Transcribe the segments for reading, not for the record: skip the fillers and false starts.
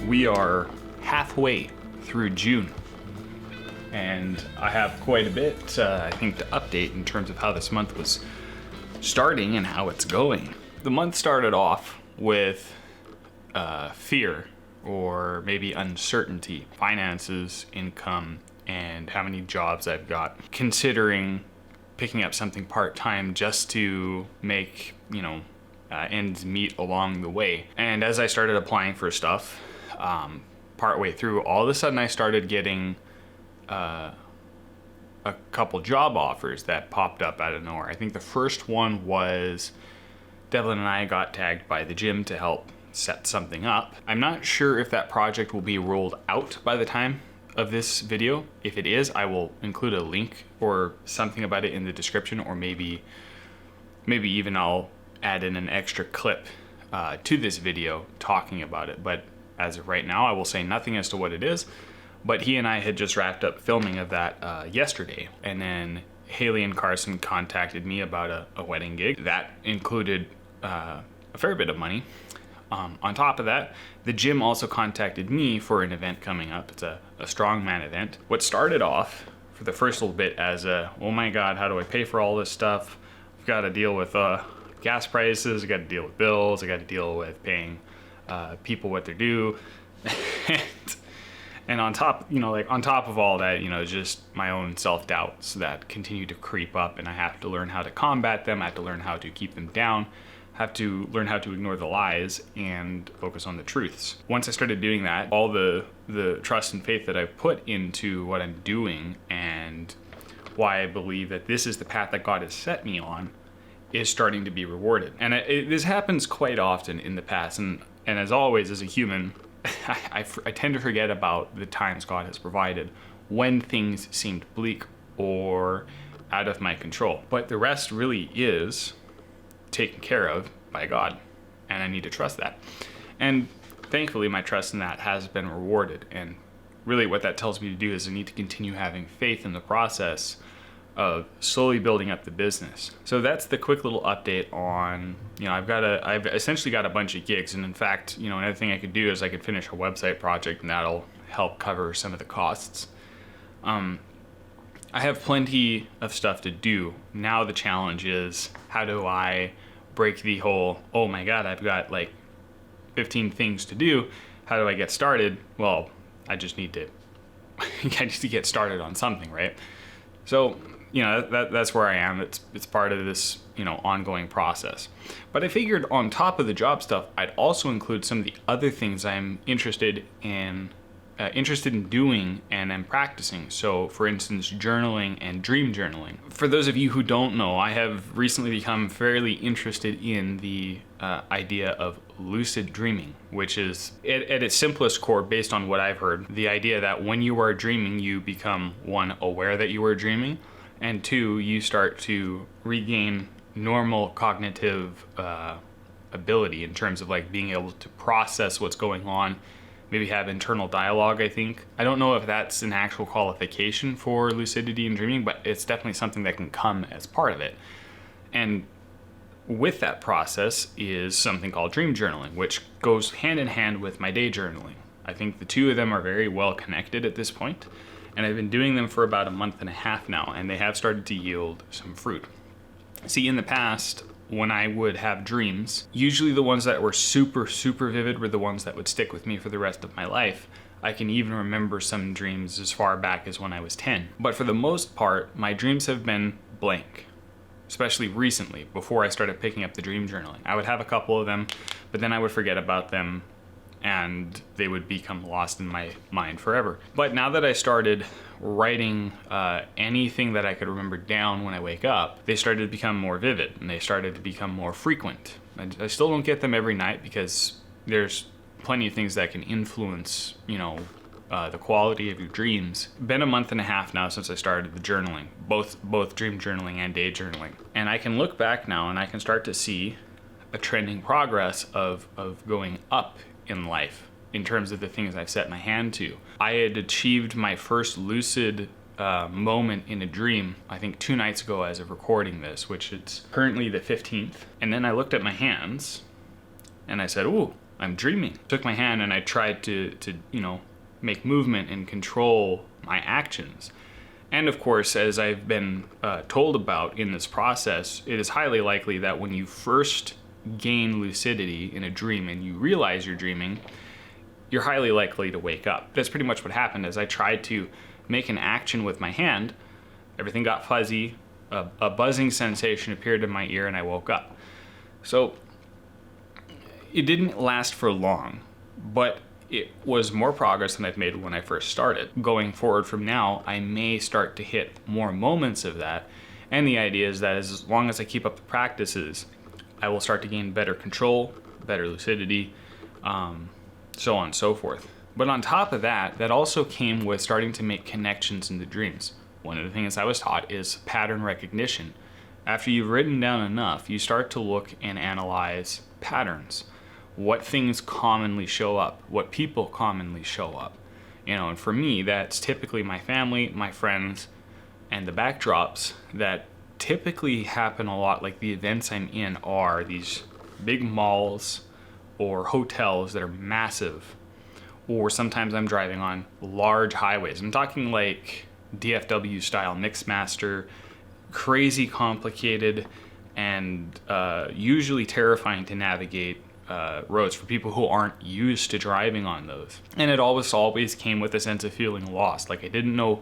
We are halfway through June, and I have quite a bit, I think, to update in terms of how this month was starting and how it's going. The month started off with fear, or maybe uncertainty, finances, income, and how many jobs I've got, considering picking up something part-time just to make, ends meet along the way. And as I started applying for stuff, partway through, all of a sudden I started getting a couple job offers that popped up out of nowhere. I think the first one was Devlin and I got tagged by the gym to help set something up. I'm not sure if that project will be rolled out by the time of this video. If it is, I will include a link or something about it in the description, or maybe even I'll add in an extra clip to this video talking about it. But as of right now, I will say nothing as to what it is. But he and I had just wrapped up filming of that yesterday, and then Haley and Carson contacted me about a wedding gig that included a fair bit of money. On top of that, the gym also contacted me for an event coming up. It's a strongman event. What started off for the first little bit as oh my God, how do I pay for all this stuff? I've got to deal with gas prices, I got to deal with bills, I got to deal with paying people what they're due. And on top, on top of all that, just my own self-doubts that continue to creep up, and I have to learn how to combat them. I have to learn how to keep them down. Have to learn how to ignore the lies and focus on the truths. Once I started doing that, all the trust and faith that I've put into what I'm doing and why I believe that this is the path that God has set me on is starting to be rewarded. And this happens quite often in the past. And as always, as a human, I tend to forget about the times God has provided when things seemed bleak or out of my control. But the rest really is taken care of by God, and I need to trust that. And thankfully, my trust in that has been rewarded. And really what that tells me to do is I need to continue having faith in the process of slowly building up the business. So that's the quick little update on, I've essentially got a bunch of gigs. And in fact, another thing I could do is I could finish a website project, and that'll help cover some of the costs. I have plenty of stuff to do. Now the challenge is, how do I break the whole, oh my God, I've got like 15 things to do. How do I get started? Well, I just need to get started on something, right? So, that's where I am. It's part of this, ongoing process. But I figured on top of the job stuff, I'd also include some of the other things I'm interested in doing and am practicing. So for instance, journaling and dream journaling. For those of you who don't know, I have recently become fairly interested in the idea of lucid dreaming, which is at its simplest core, based on what I've heard, the idea that when you are dreaming, you become, one, aware that you are dreaming, and two, you start to regain normal cognitive ability in terms of like being able to process what's going on, maybe have internal dialogue, I think. I don't know if that's an actual qualification for lucidity and dreaming, but it's definitely something that can come as part of it. And with that process is something called dream journaling, which goes hand in hand with my day journaling. I think the two of them are very well connected at this point, and I've been doing them for about a month and a half now, and they have started to yield some fruit. See, in the past, when I would have dreams, usually the ones that were super, super vivid were the ones that would stick with me for the rest of my life. I can even remember some dreams as far back as when I was 10. But for the most part, my dreams have been blank, especially recently, before I started picking up the dream journaling. I would have a couple of them, but then I would forget about them, and they would become lost in my mind forever. But now that I started writing anything that I could remember down when I wake up, they started to become more vivid, and they started to become more frequent. I still don't get them every night, because there's plenty of things that can influence, the quality of your dreams. Been a month and a half now since I started the journaling, both dream journaling and day journaling. And I can look back now and I can start to see a trending progress of going up in life in terms of the things I've set my hand to. I had achieved my first lucid moment in a dream, I think 2 nights ago as of recording this, which it's currently the 15th. And then I looked at my hands and I said, ooh, I'm dreaming. Took my hand and I tried to make movement and control my actions. And of course, as I've been told about in this process, it is highly likely that when you first gain lucidity in a dream and you realize you're dreaming, you're highly likely to wake up. That's pretty much what happened. As I tried to make an action with my hand, everything got fuzzy, a buzzing sensation appeared in my ear, and I woke up. So it didn't last for long, but it was more progress than I've made when I first started. Going forward from now, I may start to hit more moments of that, and the idea is that as long as I keep up the practices, I will start to gain better control, better lucidity, so on and so forth. But on top of that, that also came with starting to make connections in the dreams. One of the things I was taught is pattern recognition. After you've written down enough, you start to look and analyze patterns. What things commonly show up, what people commonly show up. And for me, that's typically my family, my friends, and the backdrops that typically happen a lot. Like the events I'm in are these big malls or hotels that are massive, or sometimes I'm driving on large highways. I'm talking like DFW style Mixmaster, crazy complicated, and usually terrifying to navigate roads for people who aren't used to driving on those. And it always came with a sense of feeling lost, like I didn't know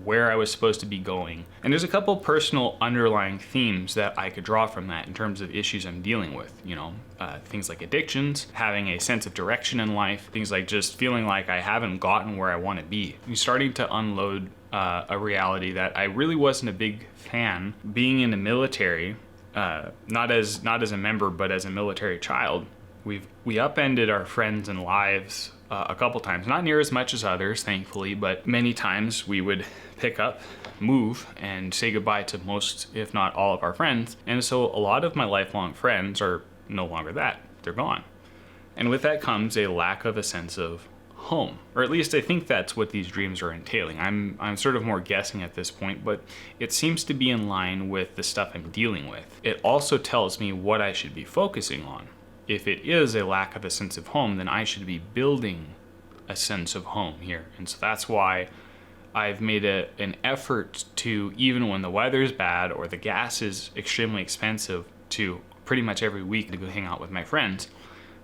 where I was supposed to be going. And there's a couple personal underlying themes that I could draw from that in terms of issues I'm dealing with, things like addictions, having a sense of direction in life, things like just feeling like I haven't gotten where I want to be. I'm starting to unload a reality that I really wasn't a big fan. Being in the military, not as a member, but as a military child, we upended our friends and lives a couple times. Not near as much as others, thankfully, but many times we would pick up, move, and say goodbye to most, if not all, of our friends. And so a lot of my lifelong friends are no longer that. They're gone. And with that comes a lack of a sense of home, or at least I think that's what these dreams are entailing. I'm sort of more guessing at this point, but it seems to be in line with the stuff I'm dealing with. It also tells me what I should be focusing on. If it is a lack of a sense of home, then I should be building a sense of home here. And so that's why I've made an effort to, even when the weather's bad or the gas is extremely expensive, to pretty much every week to go hang out with my friends,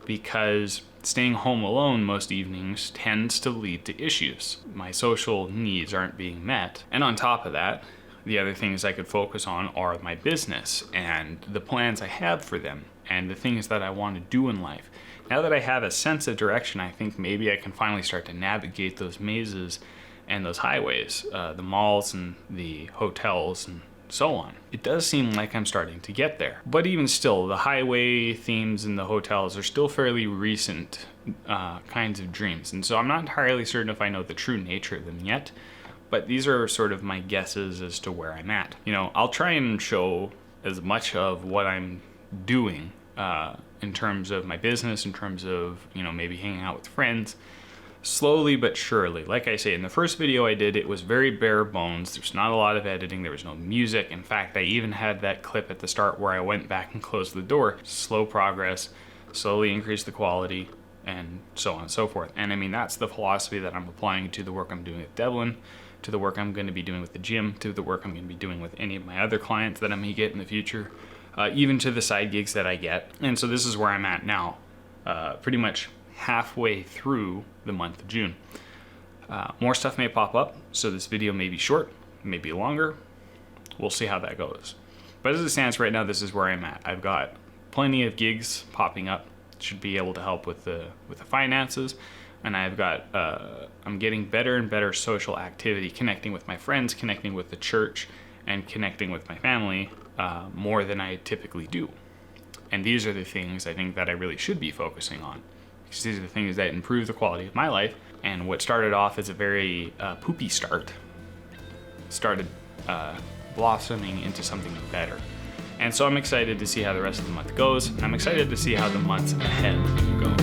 because staying home alone most evenings tends to lead to issues. My social needs aren't being met. And on top of that, the other things I could focus on are my business and the plans I have for them and the things that I want to do in life. Now that I have a sense of direction, I think maybe I can finally start to navigate those mazes and those highways, the malls and the hotels and so on. It does seem like I'm starting to get there. But even still, the highway themes and the hotels are still fairly recent kinds of dreams. And so I'm not entirely certain if I know the true nature of them yet. But these are sort of my guesses as to where I'm at. I'll try and show as much of what I'm doing in terms of my business, in terms of, maybe hanging out with friends, slowly but surely. Like I say, in the first video I did, it was very bare bones. There's not a lot of editing. There was no music. In fact, I even had that clip at the start where I went back and closed the door. Slow progress, slowly increase the quality, and so on and so forth. And I mean, that's the philosophy that I'm applying to the work I'm doing with Devlin, to the work I'm going to be doing with the gym, to the work I'm going to be doing with any of my other clients that I may get in the future, even to the side gigs that I get. And so this is where I'm at now, pretty much halfway through the month of June. More stuff may pop up, so this video may be short, may be longer. We'll see how that goes. But as it stands right now, this is where I'm at. I've got plenty of gigs popping up, should be able to help with the finances. And I've got, I'm getting better and better social activity, connecting with my friends, connecting with the church, and connecting with my family more than I typically do. And these are the things I think that I really should be focusing on, because these are the things that improve the quality of my life. And what started off as a very poopy start started blossoming into something better. And so I'm excited to see how the rest of the month goes. I'm excited to see how the months ahead go.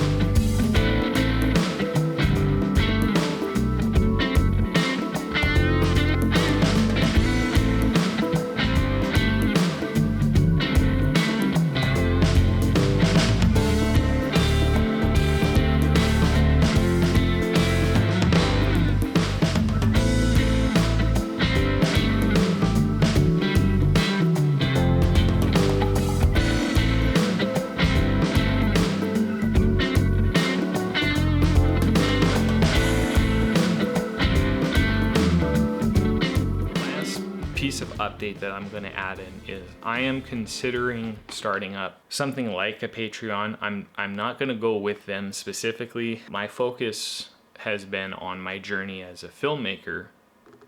piece of update that I'm going to add in is I am considering starting up something like a Patreon. I'm not going to go with them specifically. My focus has been on my journey as a filmmaker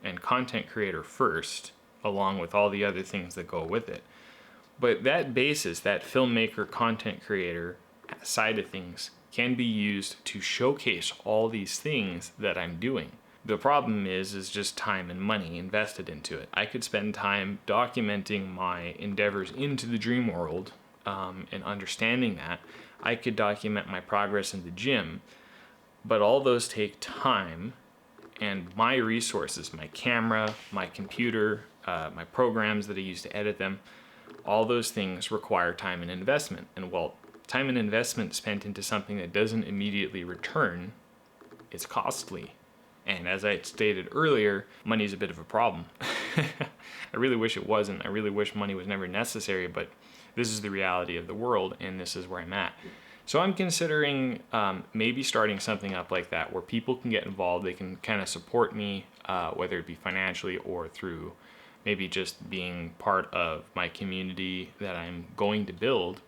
and content creator first, along with all the other things that go with it. But that basis, that filmmaker, content creator side of things, can be used to showcase all these things that I'm doing. The problem is just time and money invested into it. I could spend time documenting my endeavors into the dream world and understanding that. I could document my progress in the gym, but all those take time and my resources, my camera, my computer, my programs that I use to edit them, all those things require time and investment. And well, time and investment spent into something that doesn't immediately return is costly. And as I stated earlier, money is a bit of a problem. I really wish it wasn't. I really wish money was never necessary, but this is the reality of the world, and this is where I'm at. So I'm considering maybe starting something up like that where people can get involved. They can kind of support me, whether it be financially or through maybe just being part of my community that I'm going to build,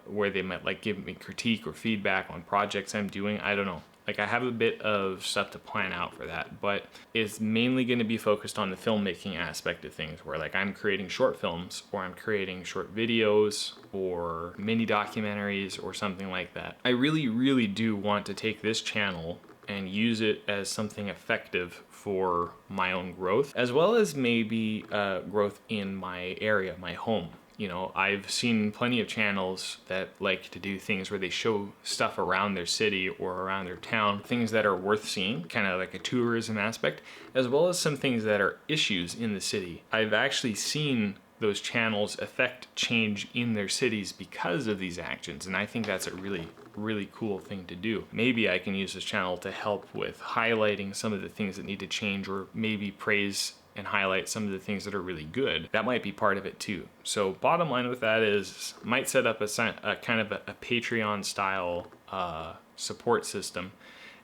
where they might like give me critique or feedback on projects I'm doing. I don't know. Like, I have a bit of stuff to plan out for that, but it's mainly going to be focused on the filmmaking aspect of things, where like I'm creating short films or I'm creating short videos or mini documentaries or something like that. I really, really do want to take this channel and use it as something effective for my own growth, as well as maybe growth in my area, my home. You know, I've seen plenty of channels that like to do things where they show stuff around their city or around their town, things that are worth seeing, kind of like a tourism aspect, as well as some things that are issues in the city. I've actually seen those channels affect change in their cities because of these actions, and I think that's a really, really cool thing to do. Maybe I can use this channel to help with highlighting some of the things that need to change, or maybe praise and highlight some of the things that are really good. That might be part of it too. So bottom line with that is, might set up a kind of a Patreon style support system.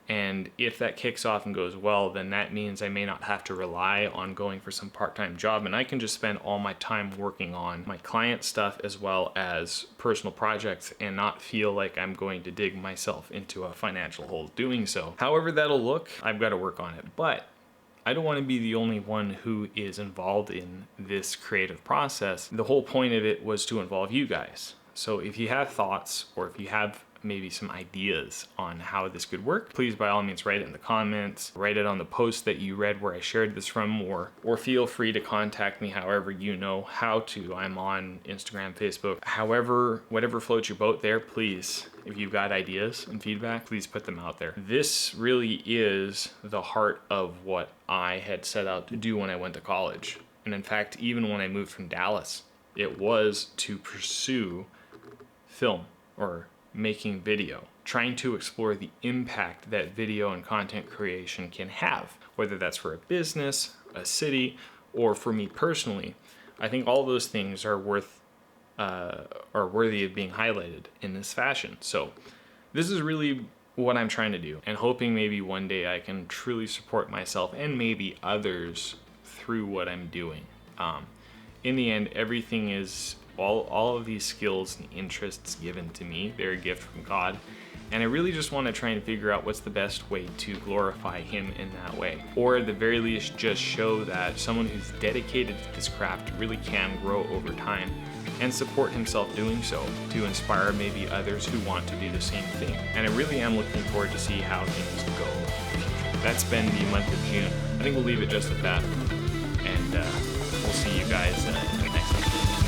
And if that kicks off and goes well, then that means I may not have to rely on going for some part-time job, and I can just spend all my time working on my client stuff as well as personal projects and not feel like I'm going to dig myself into a financial hole doing so. However that'll look, I've got to work on it. But I don't want to be the only one who is involved in this creative process. The whole point of it was to involve you guys. So if you have thoughts, or if you have maybe some ideas on how this could work, please by all means write it in the comments, write it on the post that you read where I shared this from, or feel free to contact me however you know how to. I'm on Instagram, Facebook, however, whatever floats your boat there. Please, if you've got ideas and feedback, please put them out there. This really is the heart of what I had set out to do when I went to college. And in fact, even when I moved from Dallas, it was to pursue film or making video, trying to explore the impact that video and content creation can have, whether that's for a business, a city, or for me personally. I think all those things are worthy of being highlighted in this fashion. So this is really what I'm trying to do, and hoping maybe one day I can truly support myself and maybe others through what I'm doing. In the end, everything is all of these skills and interests given to me. They're a gift from God, and I really just want to try and figure out what's the best way to glorify Him in that way, or at the very least just show that someone who's dedicated to this craft really can grow over time and support himself doing so, to inspire maybe others who want to do the same thing. And I really am looking forward to see how things go in the future. That's been the month of June. I think we'll leave it just at that, and we'll see you guys in the next episode.